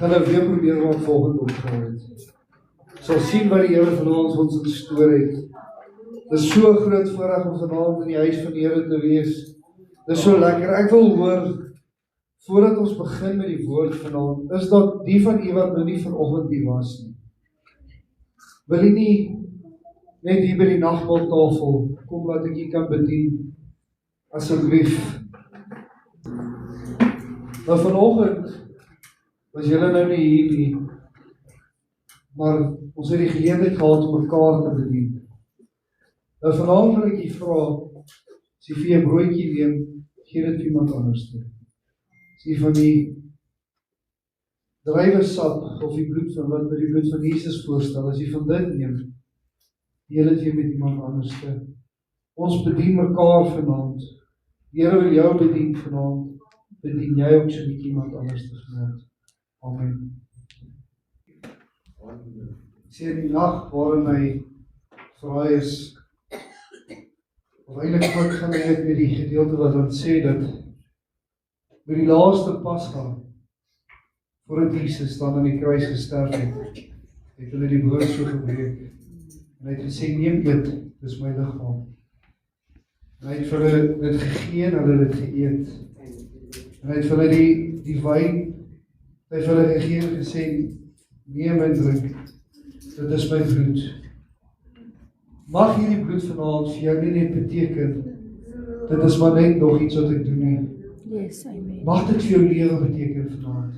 gaan nou weer probeer wat volgende opgehou het. Sal sien wat die Here vanaand ons gestoor het. Dit is so groot voorreg om vanaand in die huis van die Here te wees. Dit is so lekker. Ek wil hoor, voordat ons begin met die woord vanaand, is dat die van u wat nou nie vanoggend hier was nie. Wil u nie net hier by die nagmaaltafel kom laat ek u kan bedien? Asseblief. Maar vanoggend was julle nou nie hier nie, maar ons het die geleentheid gehad om mekaar te bedien. Nou vanaand wil ek u vra, as jy vir 'n broodjie neem, gee dit vir iemand anders toe. As jy van die druiwesap of die bloed van wat by die bloed van Jesus voorstel, as jy van dit neem, deel dit weer met iemand anders te. Ons bedien mekaar vanaand. Die Here wil jou bedien vanaand. Bedien jy ook so met iemand anders te vanaand. Amen. Sê die nag waarin hy vraai is, of eintlik wat gaan hy met die gedeelte wat dan sê dat met die laaste Pasga voordat Jesus dan aan die kruis gesterf het hulle die woord so gebreek en hy het gesê neem dit, dis my liggaam. En hy het vir hulle dit gegee en hulle dit geëet. En hy het vir hulle die wyn, hy het vir hulle gegee en gesê neem en drink. Dit is my bloed. Mag hierdie bloed vanaand vir jou nie net beteken, dit is maar net nog iets wat ek doen nie. Yes, amen. Mag dit vir jou lewe beteken vanaand.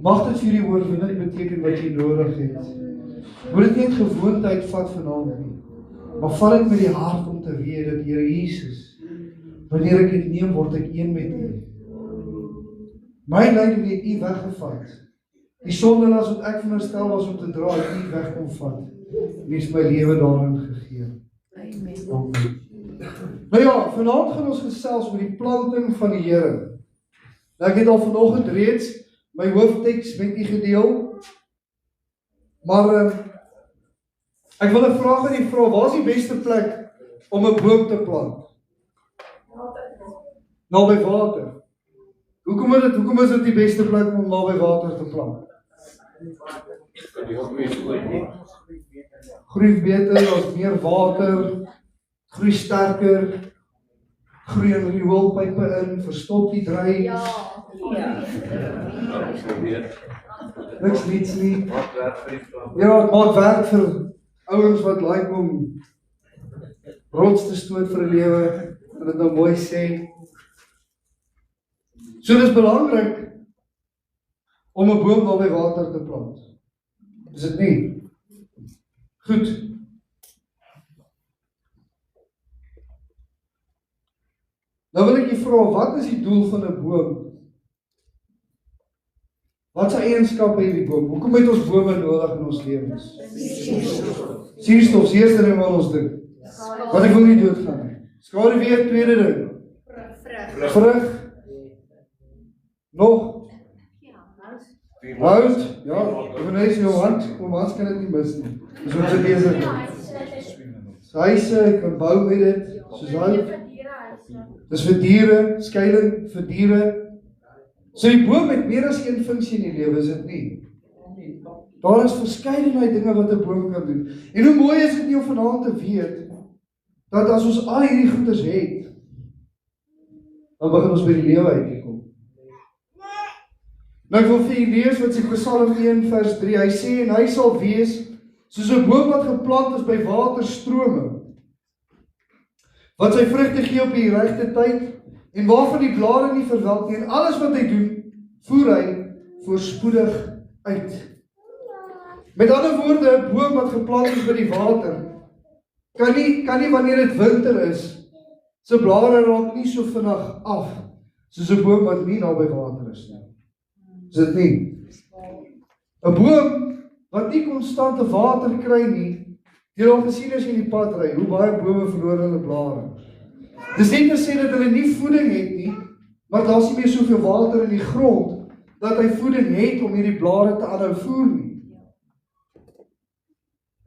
Mag dit vir die oorwinning beteken wat jy nodig het. Moet dit nie gewoonheid vat vanaand nie, maar vat dit met die hart om te weet dat Here Jesus, wanneer ek dit neem, word ek een met U. My lyding het U weggevat. Die sondelas wat ek veronderstel was om te dra, het U weg kom vat. En U het my lewe daarin gegee. Amen. Amen. Nou ja, vanaand gaan ons gesels oor die planting van die Here. Nou ek het al vanoggend reeds my hoofteks met U gedeel. Maar ek wil 'n vraag aan U vra, waar is die beste plek om 'n boom te plant? Naby water. Hoekom is dit die beste plek om naby water te plant? Groei beter, daar's meer water, groei sterker, groei in rioolpype in, verstop die druiwe. Niks niets nie. Ja, het maak werk vir ouens wat like om rots te stoot vir 'n lewe, en dit nou mooi sê. So dit is belangrik om 'n boom naby water te plant. Is dit nie? Goed. Nou wil ek jy vra, wat is die doel van 'n boom? Wat se eienskappe het die boom? Hoekom het ons bome nodig in ons lewens? Suurstof, eerste ding wat ons dink. Want ek wil nie doodgaan nie. Skade weer, tweede ding. Vrug. Nog? Hout. Ja, wanneer jy jou hand, kom ons kan dit nie mis nie. Dis wat se besig is. Huise, kan bou met dit, soos hout. Dis vir diere, skuiling vir diere. So die boom het meer as een funksie in die lewe, is dit nie? Daar is verskeidenheid dinge wat 'n boom kan doen. En hoe mooi is dit nie om vanaand te weet, dat as ons al hierdie goeders het, dan begin ons by die lewe uitkom. Nou ek wil vir julle lees wat sê Psalm 1 vers 3, hy sê, en hy sal wees, soos 'n boom wat geplant is by waterstrome, wat sy vrugte gee op die regte tyd, en waarvan die blare nie verwelk nie, en alles wat hy doen, voer hy voorspoedig uit. Met ander woorde, 'n boom wat geplant is by die water, kan nie wanneer dit winter is, sy blare raak nie so vinnig af, soos 'n boom wat nie naby water is nie. Is dit nie? 'n Boom wat nie konstante water kry nie, jy het al gesien as jy in die pad ry, hoe baie bome verloor hulle blare. Dis nie te sê dat hulle nie voeding het nie, maar daar is nie meer soveel water in die grond, dat hy voeding het om hierdie blare te aanhou voer nie.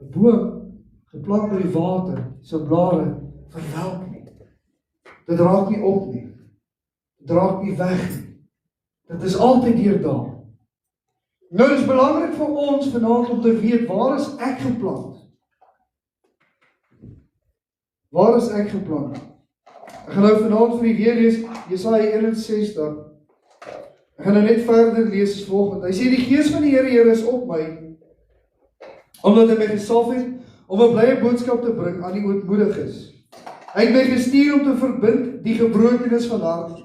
'n Boom, geplant by die water, sy blare verwelk nie. Dit raak nie op nie. Dit raak nie weg nie. Dit is altyd hier daar. Nou, dit is belangrik vir ons vanaand om te weet, waar is ek geplant? Waar is ek geplant? Ek gaan nou vanaand vir u weer lees, Jesaja 61. Ek gaan nou net verder lees as volgende. Hy sê, die Gees van die Here is op my, omdat hy my gesalf het, om 'n blye boodskap te bring aan die ootmoediges. Hy het my gestuur om te verbind die gebrokenes van hart,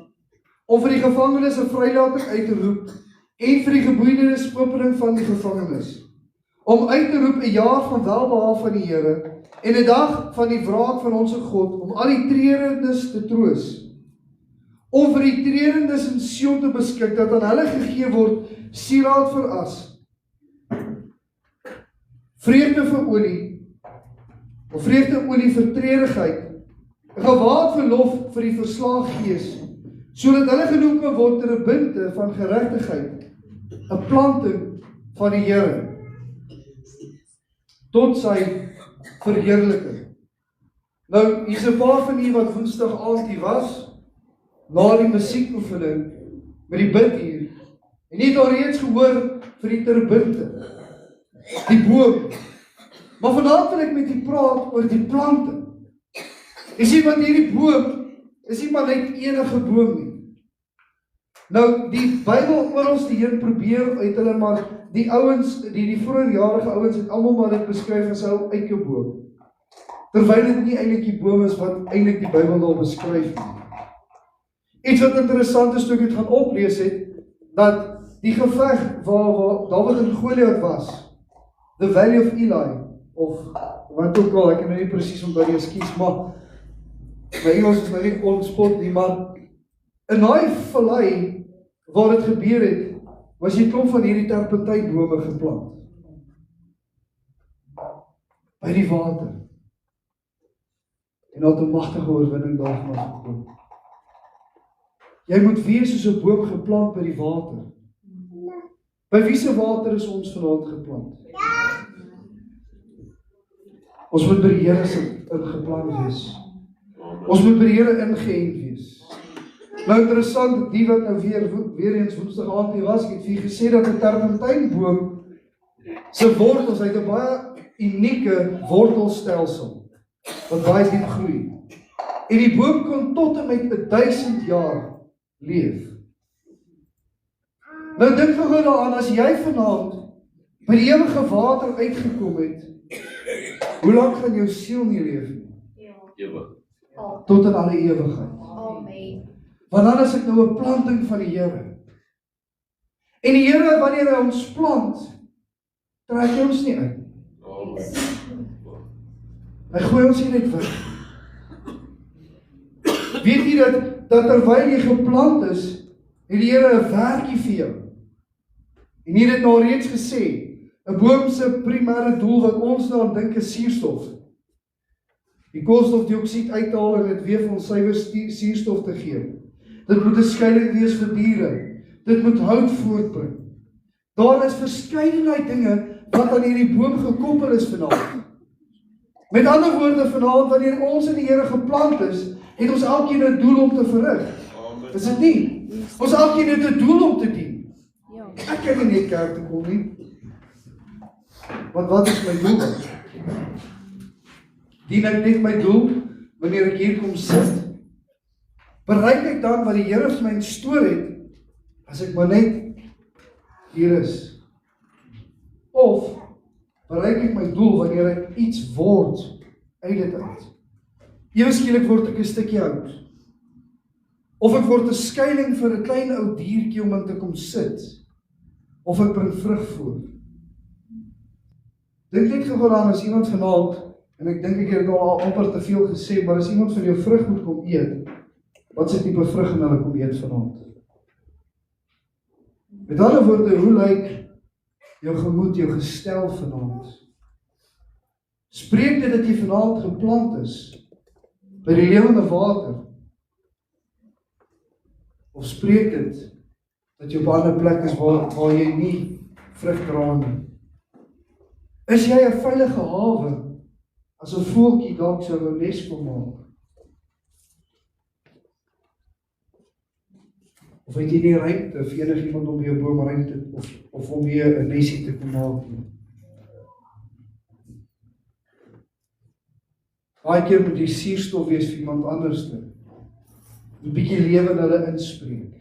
om vir die gevangenes 'n vrylating uit te roep, en vir die geboeidenes opening van die gevangenes, om uit te roep 'n jaar van welbehae van die Here, en 'n dag van die wraak van ons God, om al die treuriges te troos, om vir die treuriges in Sion te beskik, dat aan hulle gegee word sieraad vir as, vreugde vir olie, of vreugde olie vir treurigheid, 'n gewaad verlof vir die verslae gees, sodat hulle genoem kan word terebinte van geregtigheid, 'n planting van die Here, tot sy verheerliking. Nou, hier's 'n paar van u wat Woensdag aand hier was, na die musiekoefening, met die bid hier, en jy het al reeds gehoor vir die terebinte, die boom. Maar vanavond wil ek met u praat oor die planting. Jy sien, want hierdie boom is nie maar net enige boom nie. Nou, die Bybel oralste heen probeer uit hulle, maar die ouens, die vroegjarige ouens het almal maar dit beskryf as 'n eikeboom. Terwyl dit nie eintlik die boom is wat eintlik die Bybel daar beskryf nie. Iets wat interessant is toe ek dit gaan oplees het, dat die geveg waar Dawid en Goliat was, the Valley of Eli, of wat ook al, ek kan nou nie presies onthou die ekskuus, maar my Engels is nou nie onspot nie, maar in daai vallei waar dit gebeur het, was jy klomp van hierdie terpentynbome geplant. By die water. En had 'n magtige oorwinning daarvan gekom. Jy moet wees soos 'n boom geplant by die water. By wie se water is ons vanaand geplant? Ons moet by die Here se ingeplant wees. Ons moet by die Here ingeënt wees. Nou interessant, die wat nou weer eens Woensdag aand hier was, ek het vir julle gesê dat 'n terpentynboom se wortels, hy het 'n baie unieke wortelstelsel wat baie diep groei. En die boom kon tot en met 1000 jaar leef. Nou dink gou daaraan, as jy vanaand by die ewige water uitgekom het, hoe lank gaan jou siel nie leef nie? Ewig. Tot in alle ewigheid. Amen. Want dan is dit nou 'n planting van die Here. En die Here, wanneer hy ons plant, trek hy ons nie uit. Hy gooi ons nie net weg. Weet jy dat terwyl jy geplant is, het die Here 'n werkie vir jou. En hier het nou reeds gesê, 'n boom se primêre doel wat ons nou aan dink is suurstof. Die koolstofdioksied uithaal en dit weer vir ons suiwer suurstof te gee. Dit moet 'n skuiling wees vir diere. Dit moet hout voortbring. Daar is verskeidenheid dinge wat aan hierdie boom gekoppel is vanaand. Met ander woorde, vanaand wanneer ons in die Here geplant is, het ons elkeen 'n doel om te verrig. Is dit nie? Ons elkeen het 'n doel om te dien. Ja. Ek kan nie net kerk toe kom nie. Want wat is my doel? Dien ek net my doel wanneer ek hier kom sit? Bereik ek dan wat die Here vir my instoor het, as ek maar net hier is? Of bereik ek my doel wanneer ek iets word uit dit uit? Ewe skielik word ek 'n stukkie hout. Of ek word 'n skuiling vir 'n klein ou diertjie om in te kom sit. Of ek bring vrug voor. Dink net gou daaraan as iemand vanaand, en ek dink ek het al amper te veel gesê, maar as iemand van jou vrug moet kom eet, wat se tipe vrug gaan hulle kom eet vanaand? Met ander woorde, hoe lyk jou gemoed, jou gestel vanaand? Spreek dit dat jy vanaand geplant is by die lewende water? Of spreek dit dat jy op 'n ander plek is waar jy nie vrug dra nie? Is jy 'n veilige hawe as 'n voeltjie dalk sou 'n nes kom maak? Of het jy nie ruimte vir enigiemand om jou boomruimte of om weer 'n nesie te kom maak nie? Baie keer moet jy suurstof wees vir iemand anderste. 'n bietjie lewe in hulle inspreek.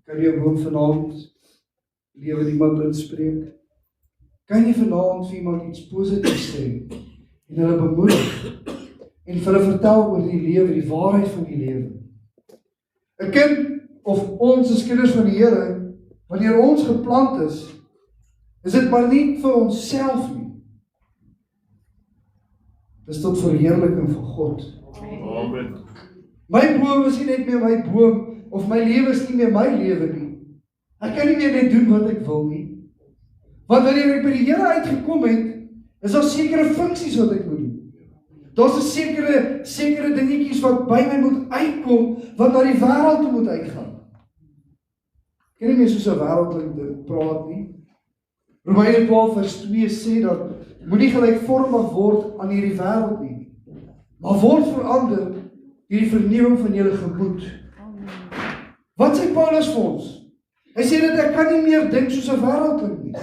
Kan jy 'n boom vanaand lewe in iemand inspreek? Kan jy vanaand vir iemand iets positiefs sê en hulle bemoedig en vir hulle vertel oor die lewe, die waarheid van die lewe? 'n kind of ons as kinders van die Here, wanneer ons geplant is dit maar nie vir onsself nie. Dis tot verheerliking van God. Amen. My boom is nie net meer my boom, of my lewe is nie meer my lewe nie. Ek kan nie meer net doen wat ek wil nie. Want wanneer ek by die Here uitgekom het, is daar sekere funksies wat ek moet doen. Daar's 'n sekere dingetjies wat by my moet uitkom, wat na die wêreld toe moet uitgaan. Ek kan nie meer soos 'n wêreldling praat nie. Romeine 12 vers 2 sê dat moenie gelykvormig word aan hierdie wêreld nie, maar word verander deur die vernuwing van julle gemoed. Wat sê Paulus vir ons? Hy sê dat ek kan nie meer dink soos 'n wêreldling nie.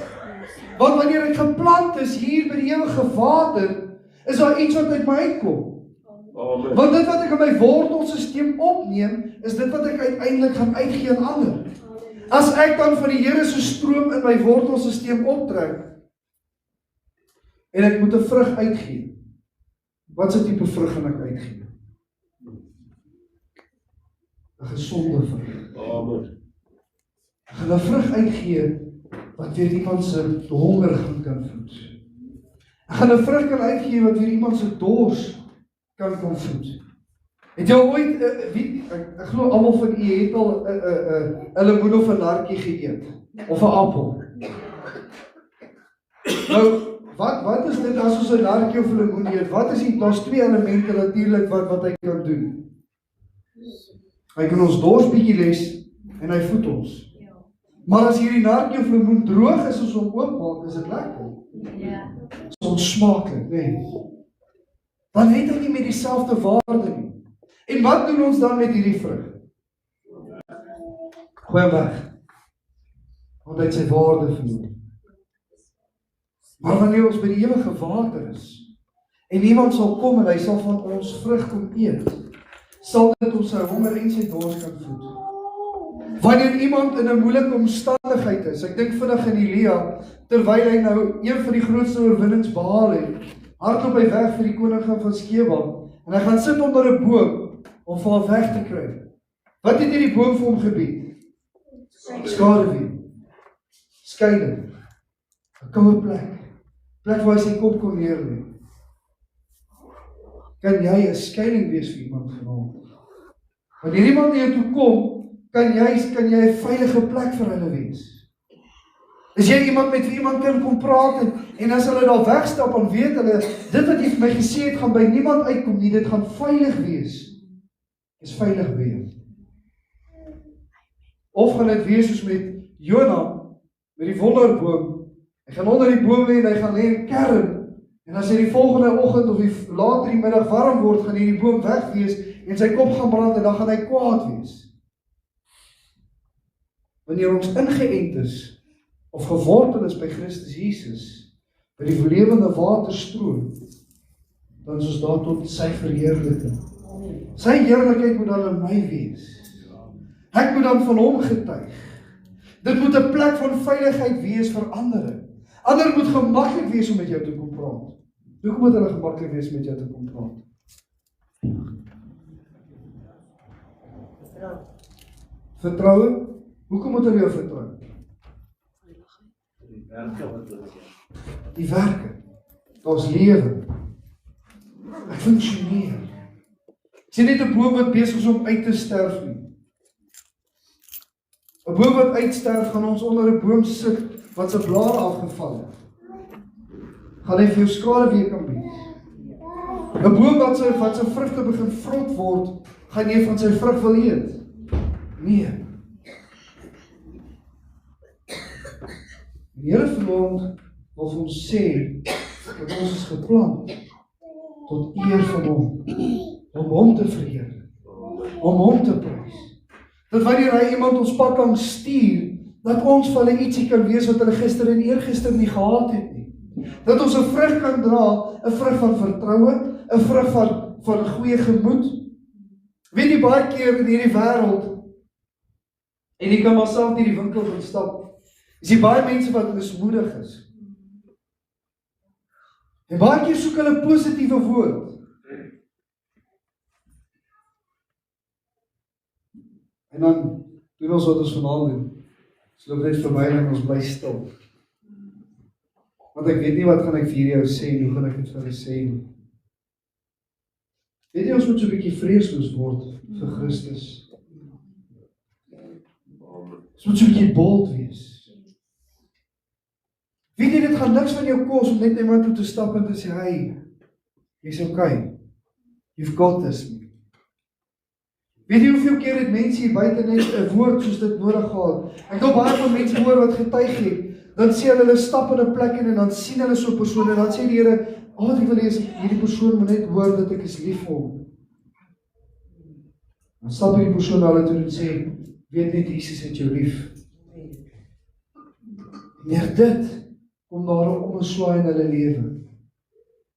Want wanneer ek geplant is hier by die ewige Vader, is daar iets wat uit my uitkom. Amen. Want dit wat ek in my wortelsisteem opneem, is dit wat ek uiteindelik gaan uitgee aan ander. As ek dan van die Here se stroom in my wortelsisteem optrek, en ek moet 'n vrug uitgee, wat se tipe vrug gaan ek uitgee? 'n gesonde vrug. Amen. Ek gaan 'n vrug uitgee wat weer iemand se honger kan voed. Ek gaan 'n vrug kan uitgee wat weer iemand se dors kan voed. Het jy ooit, ek glo almal van u het al 'n lemoen of 'n nartjie geëet? Of 'n appel? Nou, wat is dit as ons 'n nartjie of 'n lemoen eet? Wat is die, daar's twee elemente natuurlik wat hy kan doen. Hy kan ons dors bietjie les en hy voed ons. Maar as hierdie nartjie of lemoen droog is, as hom oopmaak, is dit lekker. Ja. Is onsmaaklik, nee. Dan het hy nie meer dieselfde waarde nie. En wat doen ons dan met hierdie vrug? Gooi hom weg. Want hy het sy waarde verloor. Maar wanneer ons by die ewige Vader is, en iemand sal kom en hy sal van ons vrug kom eet, sal dit ons sy honger en sy dors kan voed. Wanneer iemand in 'n moeilike omstandigheid is, ek dink vinnig aan Elia, terwyl hy nou een van die grootste oorwinnings behaal het, hardloop hy weg vir die koningin van Skeba, en hy gaan sit onder 'n boom om vir haar weg te kry. Wat het hierdie boom vir hom gebied? Skaduwee, skeiding, 'n koue plek waar hy sy kop kon neerlê. Kan jy 'n skeiding wees vir iemand vanaand? Wanneer iemand na jou toe kom, kan jy 'n veilige plek vir hulle wees. Is jy iemand met wie iemand kan kom praat en as hulle daar wegstap, dan weet hulle, dit wat jy vir my gesê het, gaan by niemand uitkom nie, dit gaan veilig wees. Is veilig wees. Of gaan dit wees soos met Jona, met die wonderboom. Hy gaan onder die boom lê en hy gaan lê in kern. En as hy die volgende oggend of later die middag warm word, gaan hierdie boom weg wees en sy kop gaan brand en dan gaan hy kwaad wees. Wanneer ons ingeënt is, of gewortel is by Christus Jesus, by die lewende waterstroom, dan is ons daar tot sy verheerliking. Sy heerlikheid moet dan in my wees. Ek moet dan van hom getuig. Dit moet 'n plek van veiligheid wees vir ander. Ander moet gemaklik wees om met jou te kom praat. Hoekom moet hulle gemaklik wees met jou te kom praat? Vertroue? Hoekom moet hulle jou vertrou? Die werke. Daar's lewe. Ek funksioneer. Ek sien net 'n boom wat besig is om uit te sterf nie. 'n Boom wat uitsterf, gaan ons onder 'n boom sit wat sy blare afgeval het. Gaan hy vir jou skaduwee kan bied. 'n Boom wat sy vrugte begin vrot word, gaan jy van sy vrug wil eet? Nee. Die Here vanaand wil vir ons sê dat ons is geplant tot eer van hom, om hom te verheerlik, om hom te prys. Dat wanneer hy iemand ons pad kan stuur, dat ons vir hulle ietsie kan wees wat hulle gister en eergister nie gehad het nie. Dat ons 'n vrug kan dra, 'n vrug van vertroue, 'n vrug van goeie gemoed. Weet jy, baie keer in hierdie wêreld, en jy kan maar self deur die winkel gaan stap, is jy baie mense wat mismoedig is. En baie keer soek hulle positiewe woord. En dan doen ons wat ons vanaand doen. Ons loop net verby en ons bly stil. Want ek weet nie wat gaan ek vir jou sê nie, hoe gaan ek dit vir hulle sê nie. Weet jy, ons moet so 'n bietjie vreesloos word vir Christus. Ons moet so 'n bietjie bold wees. Weet jy, dit gaan niks van jou kos om net iemand toe te stap en te sê, hey, jy's okay. You've got this. Weet jy hoeveel keer het mense hier buite net 'n woord soos dit nodig gehad? Ek het baie van mense hoor wat getuig het. Dan sê hulle stap in 'n plek en dan sien hulle so 'n persoon en dan sê die Here, wat ek wil hê is hierdie persoon moet net hoor dat ek is lief vir hom. Dan stap die persoon na hulle toe en sê, weet net Jesus het jou lief. Neer dit kom daar 'n omswaai in hulle lewe.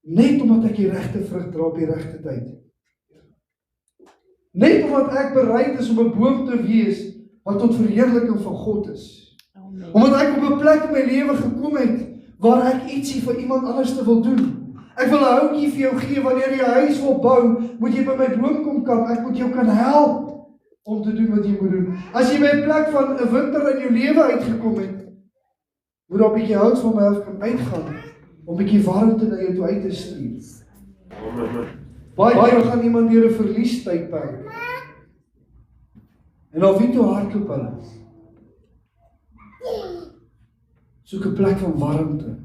Net omdat ek die regte vrug dra op die regte tyd. Net omdat ek bereid is om 'n boom te wees wat tot verheerliking van God is. Omdat ek op 'n plek in my lewe gekom het waar ek ietsie vir iemand anders te wil doen. Ek wil 'n houtjie vir jou gee wanneer jy 'n huis wil bou, moet jy by my boom kom kap. Ek moet jou kan help om te doen wat jy moet doen. As jy by 'n plek van 'n winter in jou lewe uitgekom het, moet daar 'n bietjie hout van my af kan uitgaan om 'n bietjie warmte na jou toe uit te stuur. Baie gaan iemand deur 'n verliestydperk. En dan wie toe hardloop hulle? Soek 'n plek van warmte.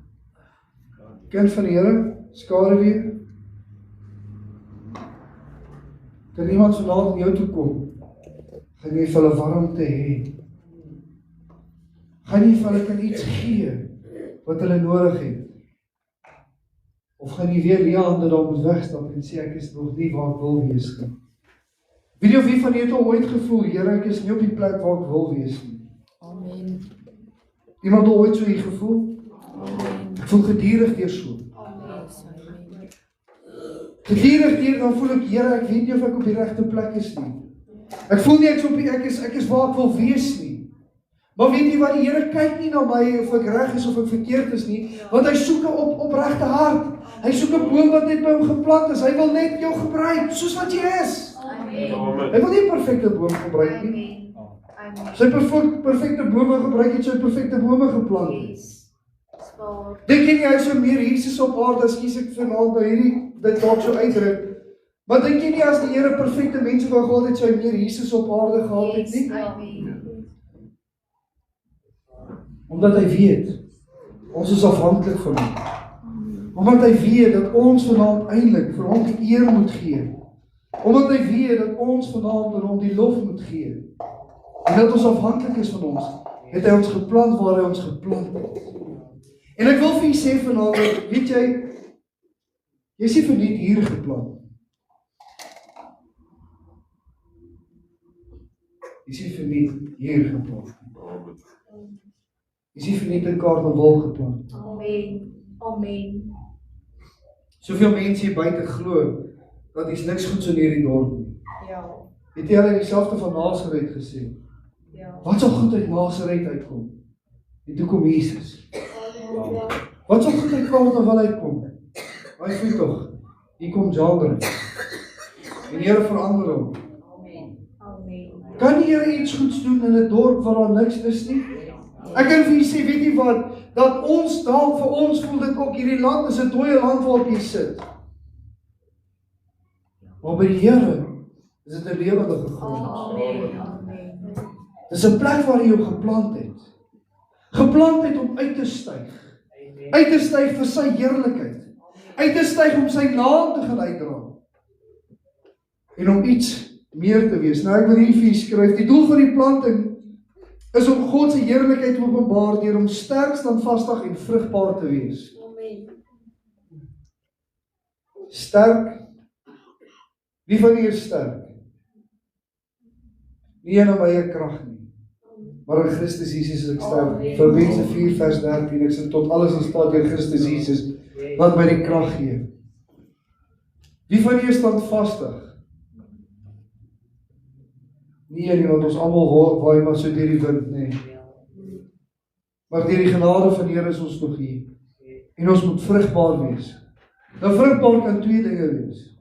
Kind van die Here, skare weer. Kan iemand vanaand na jou toe kom? Gaan jy vir hulle warmte hê? Gaan jy vir hulle kan iets gee wat hulle nodig het? Of gaan jy weer die hande daar moet wegstap en sê ek is nog nie waar ek wil wees nie? Weet jy of wie van julle het al ooit gevoel, Here, ek is nie op die plek waar ek wil wees nie? Amen. Iemand al ooit so hier gevoel? Amen. Ek voel gedurig deur so. Amen. Gedurig deur dan voel ek, Here, ek weet nie of ek op die regte plek is nie. Ek voel nie ek is waar ek wil wees nie. Maar weet jy wat, die Here kyk nie na my of ek reg is of ek verkeerd is nie, want hy soek 'n opregte hart. Hy soek 'n boom wat net by hom geplant is. Hy wil net jou gebruik soos wat jy is. Amen. Hy wil nie 'n perfekte boom gebruik nie. Sy perfekte bome gebruik het, sy perfekte bome geplant het. Dink jy nie hy sou meer Jesus op aarde, as kies ek vanaand by hierdie dit dalk so uitdruk. Maar dink jy nie as die Here perfekte mense wou gehad het, sou hy meer Jesus op aarde gehad het nie? Omdat hy weet, ons is afhanklik van hom. Omdat hy weet dat ons vanaand eintlik vir hom die eer moet gee. Omdat hy weet dat ons vanaand vir hom die lof moet gee. En dat ons afhanklik is van ons, het hy ons geplant waar hy ons geplant het. En ek wil vir jy sê vanaand, weet jy is nie verniet hier geplant. Jy is nie verniet hier geplant. Jy is nie verniet in Kaartewil geplant. Amen. Amen. Soveel mense hier buite glo, dat is niks goeds in hierdie dorp nie. Ja. Het jy hulle dieselfde van Nasaret gesê? Ja. Wat sal goed uit Nasaret uitkom? En toe kom Jesus. Wat sal goed uit Kaartewil uitkom? Hy voel tog, hier kom Jader. En die Here verander hom. Amen. Amen. Kan die Here iets goeds doen in 'n dorp waar daar niks is nie? Ek kan vir julle sê, weet jy wat, dat ons dalk vir ons voel dit ook hierdie land is 'n dooie land waarop jy sit. Maar by die Here is dit 'n lewende grond. Amen. Amen. Dis 'n plek waar hy jou geplant het. Geplant het om uit te styg. Uit te styg vir sy heerlikheid. Uit te styg om sy naam te gaan uitdra. En om iets meer te wees. Nou ek wil hier vir julle skryf, die doel van die planting is om God se heerlikheid te openbaar deur om sterk, standvastig en vrugbaar te wees. Amen. Sterk. Wie van julle is sterk? Nie in my eie krag nie. Maar in Christus Jesus is ek sterk. Filippense 4 vers 13, ek sê tot alles in staat deur Christus Jesus, wat my die krag gee. Wie van julle is standvastig? Nee, want ons almal waai maar so deur die wind, nee. Maar deur die genade van die Here is ons nog hier. En ons moet vrugbaar wees. Nou vrugbaar kan twee dinge wees.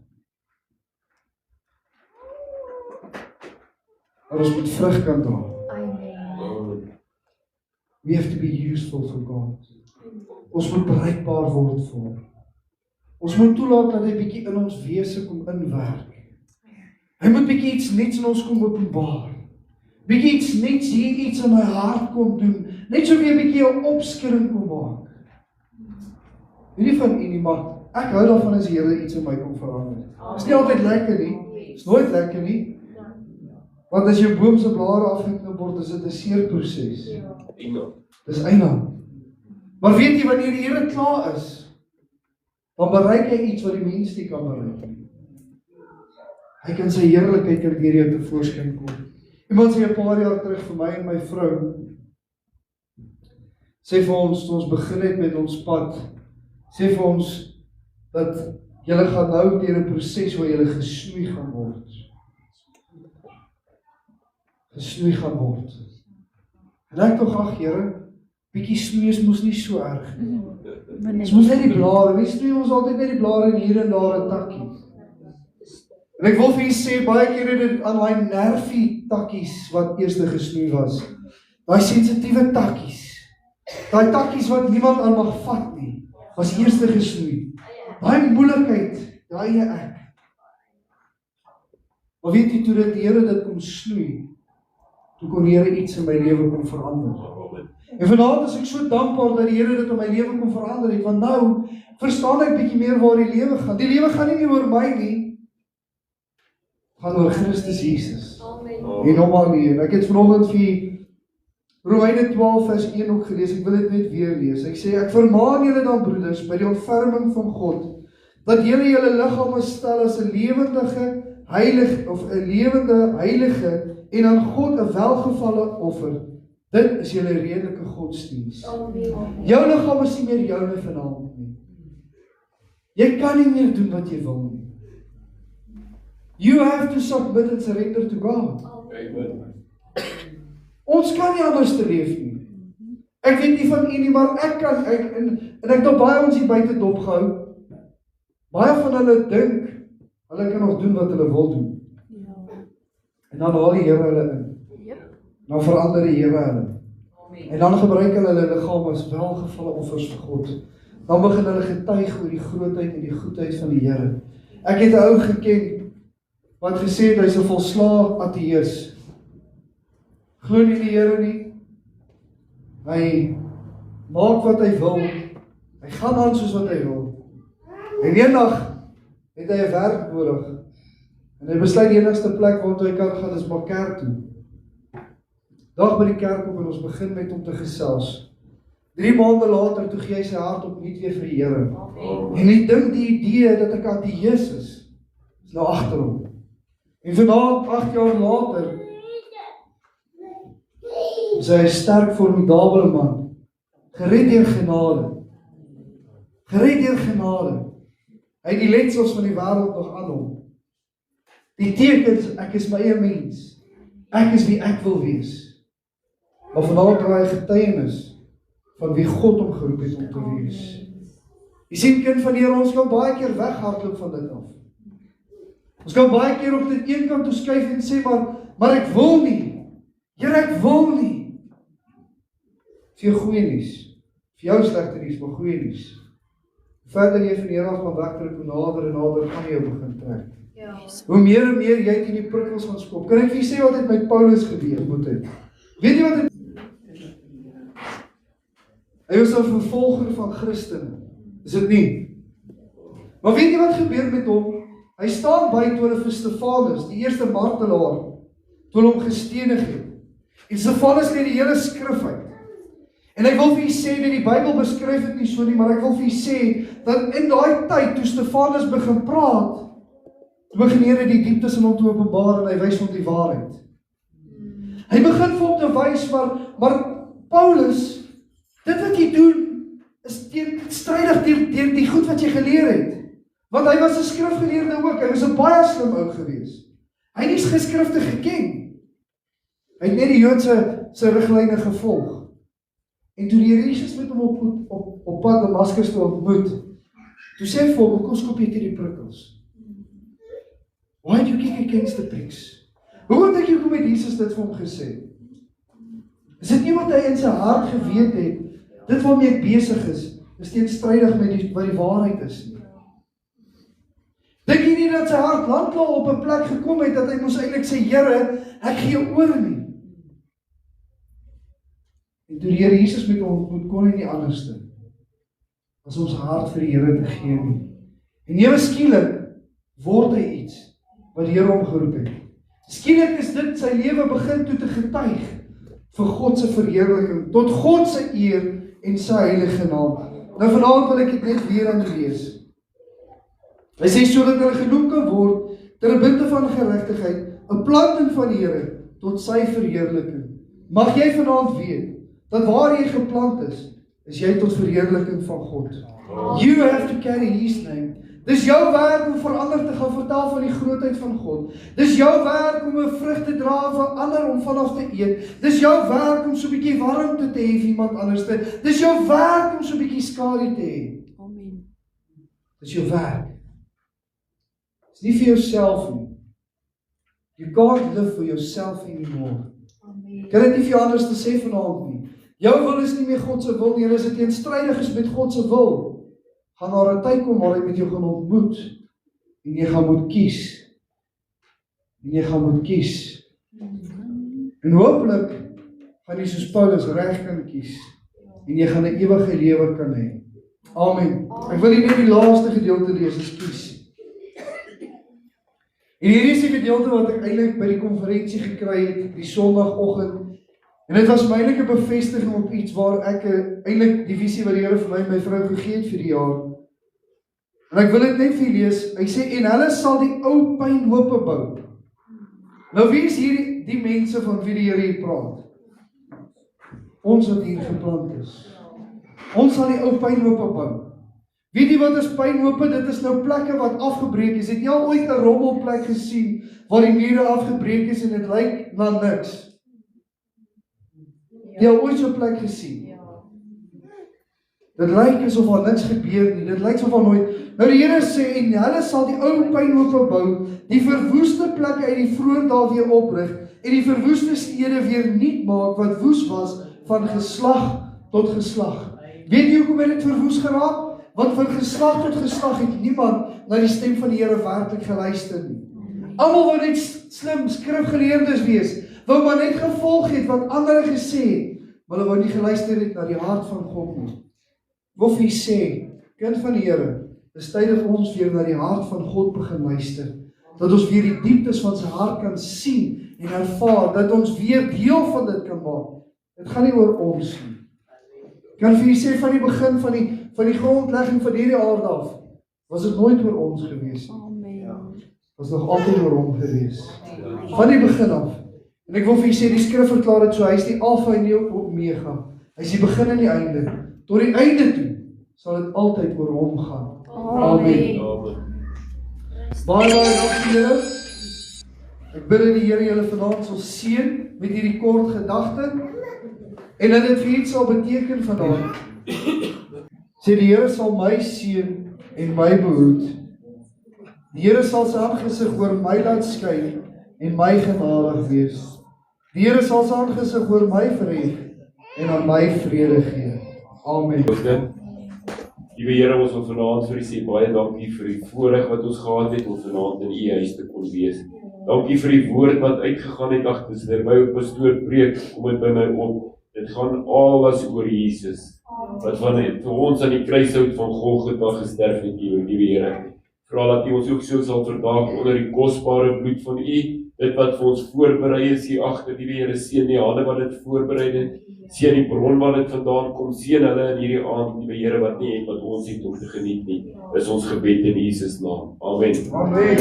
Maar ons moet vrug kan dra. Amen. We have to be useful for God. Ons moet bereikbaar word vir hom. Ons moet toelaat dat hy bietjie in ons wese kom inwerk. Hy moet bietjie iets nuuts in ons kom openbaar. Bietjie iets nuuts hier iets in my hart kom doen. Net so weer bietjie 'n opskudding kom maak. Nie van u nie, maar ek hou daarvan as die Here iets in my kom verander. Is nie altyd lekker nie. Is nooit lekker nie. Want as jou boom se blare afgeknip word, is dit 'n seer proses. Dis eina. Maar weet jy, wanneer die Here klaar is, dan bereik hy iets wat die mens nie kan bereik nie. Hy kan sy heerlikheid kan deur jou tevoorskyn kom. Iemand sê 'n paar jaar terug vir my en my vrou, sê vir ons, toe ons begin het met ons pad, sê vir ons, dat julle gaan nou deur 'n proses waar julle gesnoei gaan word. Gesnoei gaan word. En ek tog, ag Here, bietjie snoeis moes nie so erg nie. Ons moes net die blare, wie snoei ons altyd net die blare en hier en daar 'n takkie. En ek wil vir julle sê, baie keer het dit aan daai nervie takkies wat eers gesnoei was. Daai sensitiewe takkies. Daai takkies wat niemand aan mag vat nie, was eers gesnoei. Daai moeilikheid, daai ek. Maar weet jy, toe dat die Here dit kom snoei, toe kon die Here iets in my lewe kom verander. En vanaand is ek so dankbaar dat die Here dit in my lewe kom verander het, want nou verstaan ek bietjie meer waar die lewe gaan. Die lewe gaan nie meer oor my nie, gaan oor Christus Jesus. En hom alleen. Ek het vanoggend vir Romeine 12 vers 1 ook gelees, ek wil dit net weer lees. Ek sê, ek vermaan julle dan broeders, by die ontferming van God, dat julle julle liggame stel as 'n lewendige, heilige en aan God 'n welgevalle offer. Dit is julle redelike godsdiens. Jou liggaam is nie meer joune vanaand nie. Jy kan nie meer doen wat jy wil nie. You have to submit and surrender to God. Ons kan nie anders te leef nie. Ek weet nie van u nie, maar ek kan, en ek het baie ons hier buite dopgehou. Baie van hulle dink, hulle kan nog doen wat hulle wil doen. En dan haal die Here hulle in. Dan verander die Here hulle. En dan gebruik hulle hulle liggaam as welgevalle offers vir God. Dan begin hulle getuig oor die grootheid en die goedheid van die Here. Ek het 'n ou geken, wat gesê het, hy's 'n volslae ateïs. Glo nie die Here nie. Hy maak wat hy wil. Hy gaan aan soos wat hy wil. En eendag het hy 'n werk nodig. En hy besluit die enigste plek waartoe hy kan gaan is maar kerk toe. Dag by die kerk op en ons begin met hom te gesels. 3 maande later toe gee hy sy hart opnuut weer vir die Here. En hy dink die idee dat ek ateïs is nou agter hom. En vandaag 8 jaar later is hy 'n sterk, formidabele man. Gered deur genade. Gered deur genade. Hy het die letsels van die wêreld nog aan hom. Die tekens, ek is my eie mens. Ek is wie ek wil wees. Maar vandaag draai hy getuienis van wie God hom geroep het om te wees. Jy sien, kind van die Here, ons kan baie keer weghardloop van dit af. Ons kan baie keer op dit een kant toe skuif en sê, maar ek wil nie. Here, ek wil nie. Vir jou goeie nuus. Vir jou slegte nuus, maar goeie nuus. Verder jy van die Here af gaan wegtrek, hoe nader en nader gaan jy jou begin trek. Hoe meer en meer jy in die prikkels gaan skop. Kan ek vir sê wat het met Paulus gebeur moet het? Weet jy wat het? Hy was 'n vervolger van Christene. Is dit nie? Maar weet jy wat gebeur met hom? Hy staan by toe hulle vir Stefanus, die eerste martelaar, toe hulle hom gestenig het. En Stefanus lê die hele skrif uit. En ek wil vir julle sê dat die Bybel beskryf dit nie so nie, maar ek wil vir julle sê dat in daai tyd toe Stefanus begin praat, toe begin die Here die dieptes in hom te openbaar en hy wys hom die waarheid. Hy begin vir hom te wys, maar Paulus, dit wat jy doen, is strydig deur die goed wat jy geleer het. Want hy was 'n skrifgeleerde ook, hy was 'n baie slim ou gewees. Hy het nie geskrifte geken. Hy het net die Joodse riglyne gevolg. En toe die Here Jesus met hom op pad Damaskus toe ontmoet, toe sê hy vir hom, hoekom skop jy teen die prikkels? Why do you kick against the pricks? Hoekom dink jy hoekom het Jesus dit vir hom gesê? Is dit nie wat hy in sy hart geweet het, dit waarmee ek besig is teenstrydig met wat die waarheid is nie? Dink jy nie dat sy hart lanklaar op 'n plek gekom het, dat hy moes eintlik sê, Here, ek gee oor nie. En toe die Here Jesus met hom ontmoet, kon hy nie anderste as ons hart vir die Here te gee nie. En ewe skielik word hy iets wat die Here hom geroep het. Skielik is dit sy lewe begin toe te getuig vir God se verheerliking, tot God se eer en sy heilige naam. Nou vanaand wil ek dit net weer aan u lees. Hy sê, sodat hulle genoem kan word ter 'n binte van geregtigheid, 'n planting van die Here tot sy verheerliking. Mag jy vanaand weet dat waar jy geplant is jy tot verheerliking van God. You have to carry his name. Dis jou werk om vir ander te gaan vertel van die grootheid van God. Dis jou werk om 'n vrug te dra vir ander om vanaf te eet. Dis jou werk om so 'n bietjie warmte te hê vir iemand anders. Dis jou werk om so 'n bietjie skadu te hê. Amen. Dis jou werk. Dis nie vir jouself nie. You can't live for yourself anymore. Amen. Kan dit nie vir jou anders te sê vanaand nie. Jou wil is nie meer God se wil nie, as dit teenstrydig is met God se wil, gaan daar 'n tyd kom waar hy met jou gaan ontmoet, en jy gaan moet kies. En hopelik gaan jy soos Paulus reg kan kies, en jy gaan 'n ewige lewe kan hê. Amen. Ek wil net die laaste gedeelte lees, is kies. En hierdie is die gedeelte wat ek eintlik by die konferensie gekry het, die Sondagoggend. En dit was my eintlik 'n bevestiging op iets waar ek eintlik die visie wat die Here vir my en my vrou gegee het vir die jaar. En ek wil dit net vir lees. Hy sê, en hulle sal die ou pynhope bou. Nou wie is hier die mense van wie die Here hier praat? Ons wat hier geplant is. Ons sal die ou pynhope bou. Weet jy wat is pynhope? Dit is nou plekke wat afgebreek is. Het jy al ooit 'n rommelplek gesien waar die mure afgebreek is en dit lyk na niks? Jy al ooit so 'n plek gesien? Dit lyk asof daar niks gebeur nie. Dit lyk asof daar nooit. Nou die Here sê, en hulle sal die ou pynhope bou, die verwoeste plekke uit die vroeë dae weer oprig, en die verwoeste stede weer nuut maak wat woes was van geslag tot geslag. Weet jy hoekom het dit verwoes geraak? Want van geslag tot geslag het niemand na die stem van die Here werklik geluister nie. Almal wou net slim skrifgeleerdes wees, wou maar net gevolg het wat ander gesê het, maar hulle wou nie geluister het na die hart van God nie. Wil vir sê, kind van die Here, dis tyd dat ons weer na die hart van God begin luister, dat ons weer die dieptes van sy hart kan sien en ervaar, dat ons weer deel van dit kan maak. Dit gaan nie oor ons nie. Kan vir sê, van die begin van die grondlegging van hierdie aarde af, was dit nooit oor ons gewees nie. Amen. Was nog altyd oor hom gewees. Van die begin af. En ek wil vir sê, die skrif verklaar dit so, hy is die Alpha en die Omega. Hy is die begin en die einde. Tot die einde toe sal dit altyd oor hom gaan. Amen. Baie dankie julle. Ek bid dat die Here julle vanaand sal seën met hierdie kort gedagte en dat dit vir iets sal beteken vanaand. Sê die Here sal my seën en my behoed. Die Here sal sy aangesig oor my laat skyn en my genadig wees. Die Here sal sy aangesig oor my verhef en aan my vrede gee. Amen. Liewe Here, ons wil vanaand vir U sê baie dankie vir die voorreg wat ons gehad het om vanaand in U huis te kon wees. Dankie vir die woord wat uitgegaan het agter my op pastoor preek, kom dit by my op. Dit gaan alles oor Jesus, wat vir ons aan die kruishout van Golgotha gesterf het, liewe Here. Vra dat U ons ook so sal verdaag onder die kosbare bloed van U, dit wat vir ons voorberei is hier agter, liewe Here, seën die hande wat dit voorberei het, seën die bron wat dit vandaan kom, seën hulle in hierdie aand, liewe Here, wat nie het wat ons het om te geniet nie. Dis ons gebed in Jesus naam. Amen. Amen.